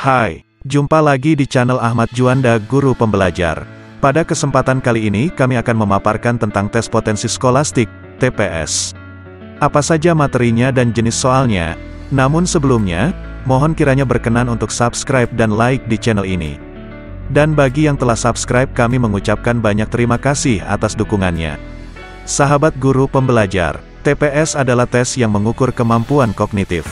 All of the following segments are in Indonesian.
Hai, jumpa lagi di channel Ahmad Juanda Guru Pembelajar. Pada kesempatan kali ini kami akan memaparkan tentang tes potensi skolastik, TPS. Apa saja materinya dan jenis soalnya, namun sebelumnya, mohon kiranya berkenan untuk subscribe dan like di channel ini. Dan bagi yang telah subscribe kami mengucapkan banyak terima kasih atas dukungannya. Sahabat guru pembelajar, TPS adalah tes yang mengukur kemampuan kognitif.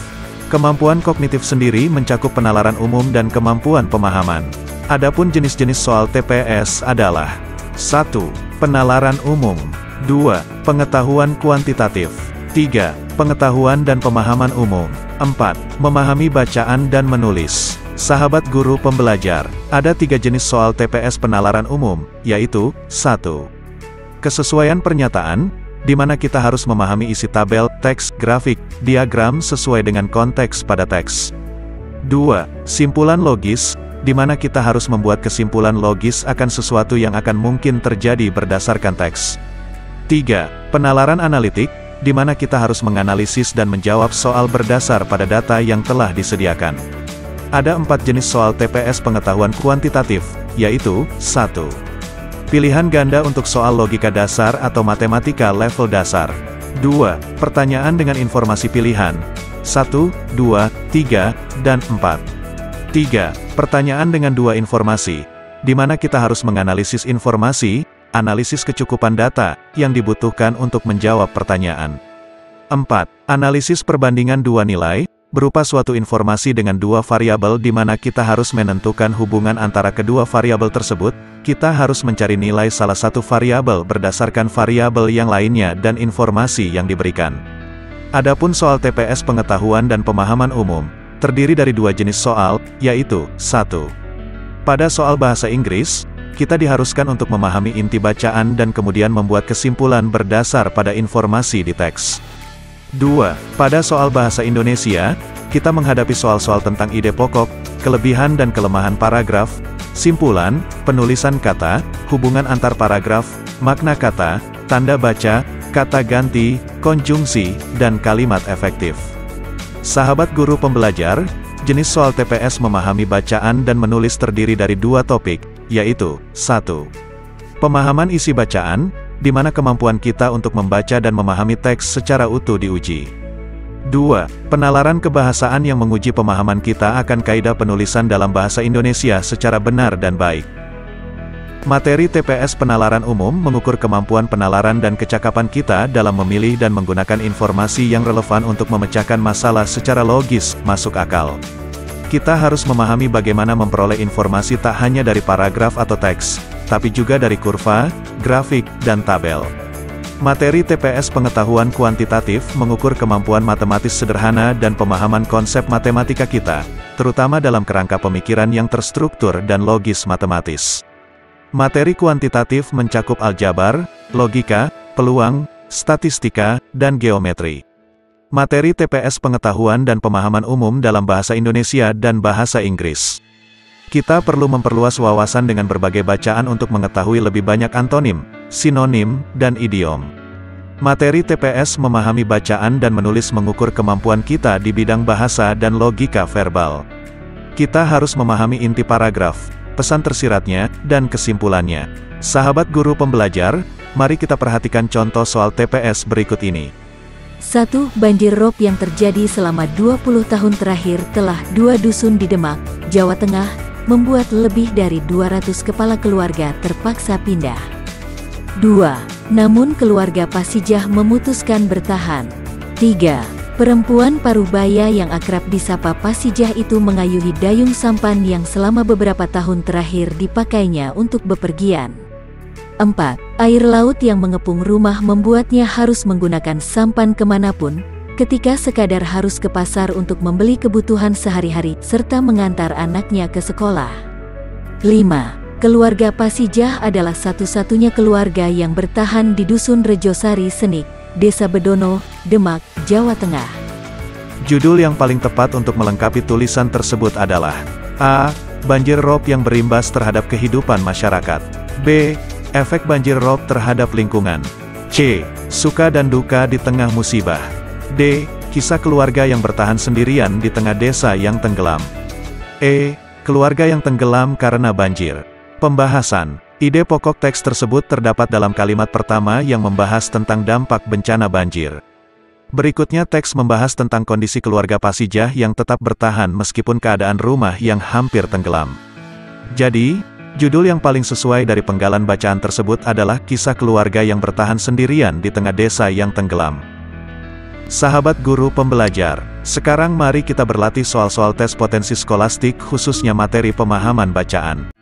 Kemampuan kognitif sendiri mencakup penalaran umum dan kemampuan pemahaman. Adapun jenis-jenis soal TPS adalah 1. Penalaran umum 2. Pengetahuan kuantitatif 3. Pengetahuan dan pemahaman umum 4. Memahami bacaan dan menulis. Sahabat guru pembelajar, ada 3 jenis soal TPS penalaran umum, yaitu 1. Kesesuaian pernyataan, di mana kita harus memahami isi tabel, teks, grafik, diagram sesuai dengan konteks pada teks. 2. Simpulan logis, di mana kita harus membuat kesimpulan logis akan sesuatu yang akan mungkin terjadi berdasarkan teks. 3. Penalaran analitik, di mana kita harus menganalisis dan menjawab soal berdasar pada data yang telah disediakan. Ada 4 jenis soal TPS pengetahuan kuantitatif, yaitu 1. Pilihan ganda untuk soal logika dasar atau matematika level dasar. 2. Pertanyaan dengan informasi pilihan. 1, 2, 3, dan 4. 3. Pertanyaan dengan 2 informasi, di mana kita harus menganalisis informasi, analisis kecukupan data, yang dibutuhkan untuk menjawab pertanyaan. 4. Analisis perbandingan 2 nilai, berupa suatu informasi dengan 2 variabel di mana kita harus menentukan hubungan antara kedua variabel tersebut. Kita harus mencari nilai salah satu variabel berdasarkan variabel yang lainnya dan informasi yang diberikan. Adapun soal TPS pengetahuan dan pemahaman umum, terdiri dari 2 jenis soal, yaitu 1. Pada soal bahasa Inggris, kita diharuskan untuk memahami inti bacaan dan kemudian membuat kesimpulan berdasar pada informasi di teks. 2. Pada soal bahasa Indonesia, kita menghadapi soal-soal tentang ide pokok, kelebihan dan kelemahan paragraf, simpulan, penulisan kata, hubungan antar paragraf, makna kata, tanda baca, kata ganti, konjungsi, dan kalimat efektif. Sahabat guru pembelajar, jenis soal TPS memahami bacaan dan menulis terdiri dari 2 topik, yaitu 1. Pemahaman isi bacaan, di mana kemampuan kita untuk membaca dan memahami teks secara utuh diuji. 2. Penalaran kebahasaan yang menguji pemahaman kita akan kaidah penulisan dalam bahasa Indonesia secara benar dan baik. Materi TPS penalaran umum mengukur kemampuan penalaran dan kecakapan kita dalam memilih dan menggunakan informasi yang relevan untuk memecahkan masalah secara logis, masuk akal. Kita harus memahami bagaimana memperoleh informasi tak hanya dari paragraf atau teks, tapi juga dari kurva, grafik, dan tabel. Materi TPS pengetahuan kuantitatif mengukur kemampuan matematis sederhana dan pemahaman konsep matematika kita, terutama dalam kerangka pemikiran yang terstruktur dan logis matematis. Materi kuantitatif mencakup aljabar, logika, peluang, statistika, dan geometri. Materi TPS pengetahuan dan pemahaman umum dalam bahasa Indonesia dan bahasa Inggris. Kita perlu memperluas wawasan dengan berbagai bacaan untuk mengetahui lebih banyak antonim, sinonim, dan idiom. Materi TPS memahami bacaan dan menulis mengukur kemampuan kita di bidang bahasa dan logika verbal. Kita harus memahami inti paragraf, pesan tersiratnya, dan kesimpulannya. Sahabat guru pembelajar, mari kita perhatikan contoh soal TPS berikut ini. 1. Banjir rob yang terjadi selama 20 tahun terakhir telah 2 dusun di Demak, Jawa Tengah, membuat lebih dari 200 kepala keluarga terpaksa pindah. 2. Namun keluarga Pasijah memutuskan bertahan. 3. Perempuan Parubaya yang akrab disapa Pasijah itu mengayuhi dayung sampan yang selama beberapa tahun terakhir dipakainya untuk bepergian. 4. Air laut yang mengepung rumah membuatnya harus menggunakan sampan kemanapun, ketika sekadar harus ke pasar untuk membeli kebutuhan sehari-hari, serta mengantar anaknya ke sekolah. 5. Keluarga Pasijah adalah satu-satunya keluarga yang bertahan di Dusun Rejosari Senik, Desa Bedono, Demak, Jawa Tengah. Judul yang paling tepat untuk melengkapi tulisan tersebut adalah A. Banjir rob yang berimbas terhadap kehidupan masyarakat. B. Efek banjir rob terhadap lingkungan. C. Suka dan duka di tengah musibah. D. Kisah keluarga yang bertahan sendirian di tengah desa yang tenggelam. E. Keluarga yang tenggelam karena banjir. Pembahasan. Ide pokok teks tersebut terdapat dalam kalimat pertama yang membahas tentang dampak bencana banjir. Berikutnya teks membahas tentang kondisi keluarga Pasijah yang tetap bertahan meskipun keadaan rumah yang hampir tenggelam. Jadi, judul yang paling sesuai dari penggalan bacaan tersebut adalah kisah keluarga yang bertahan sendirian di tengah desa yang tenggelam. Sahabat guru pembelajar, sekarang mari kita berlatih soal-soal tes potensi skolastik khususnya materi pemahaman bacaan.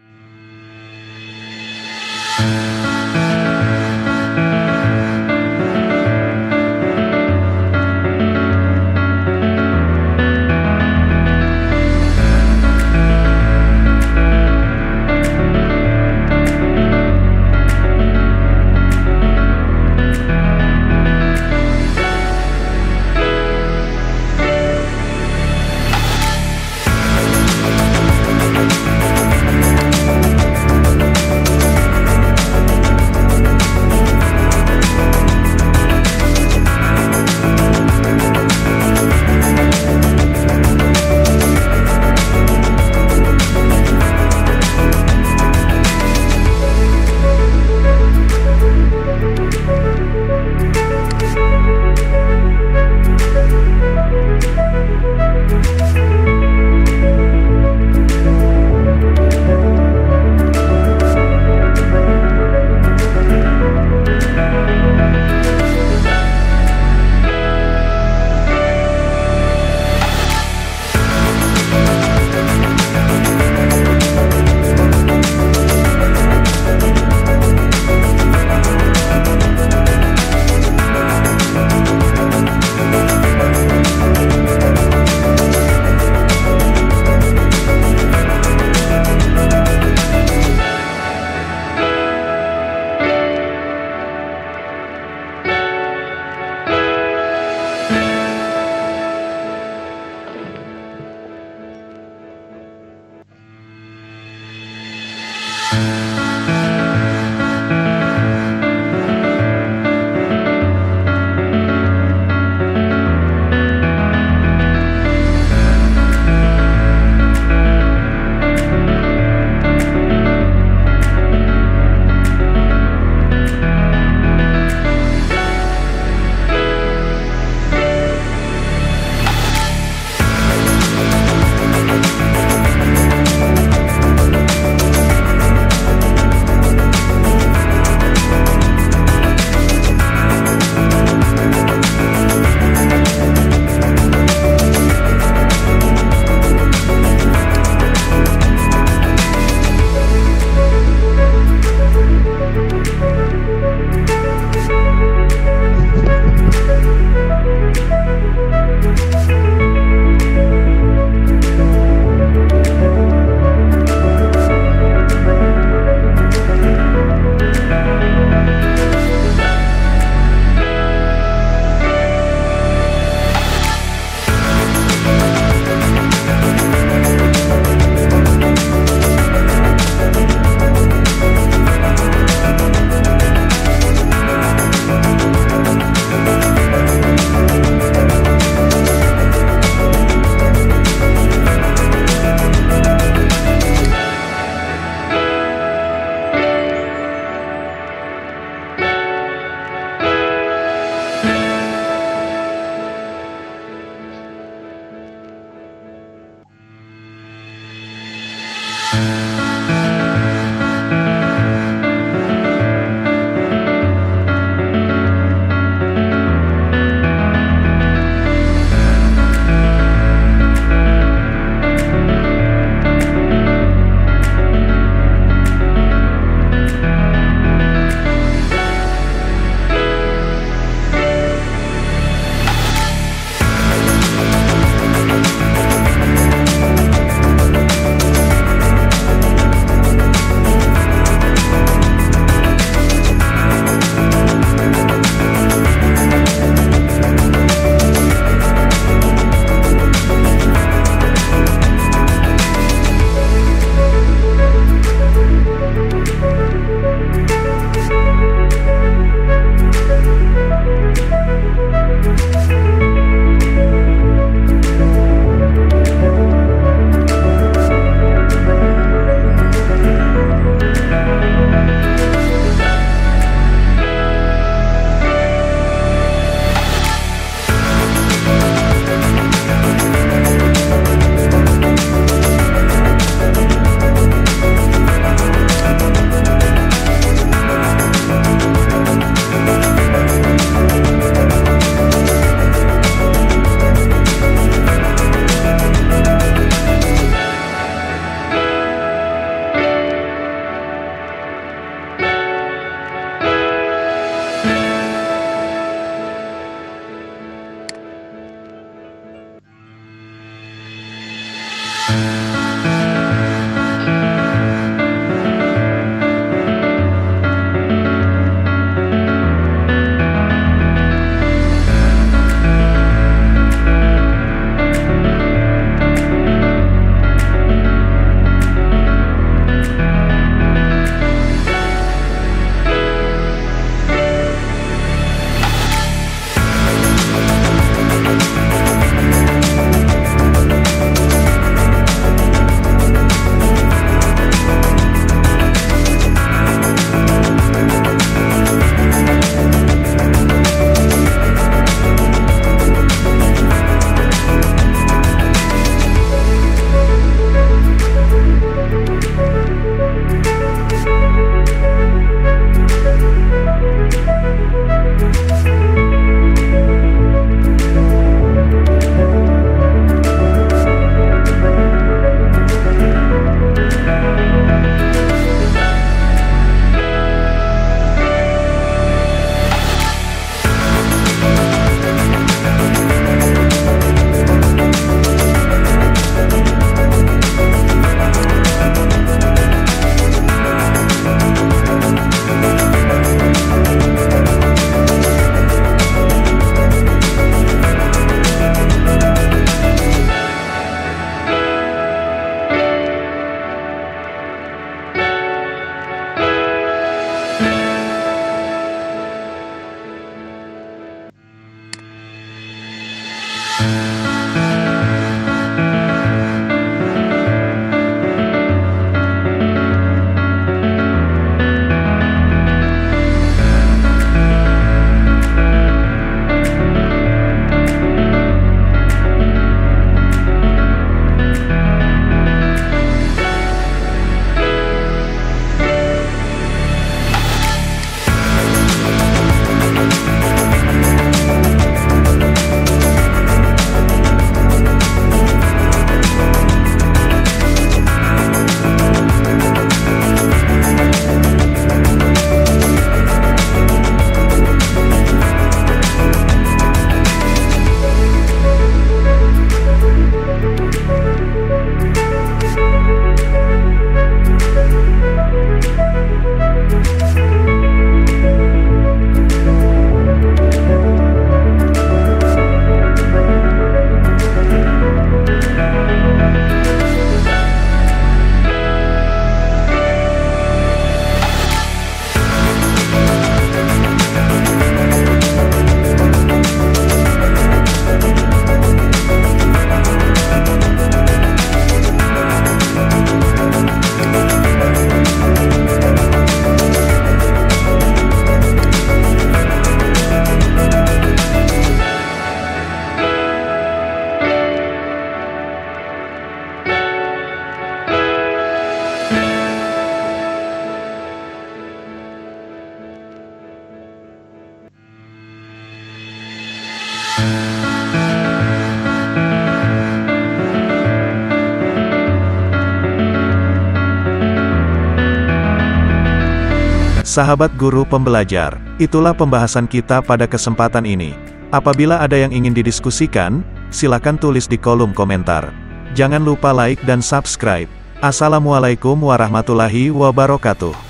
Sahabat guru pembelajar, itulah pembahasan kita pada kesempatan ini. Apabila ada yang ingin didiskusikan, silakan tulis di kolom komentar. Jangan lupa like dan subscribe. Assalamualaikum warahmatullahi wabarakatuh.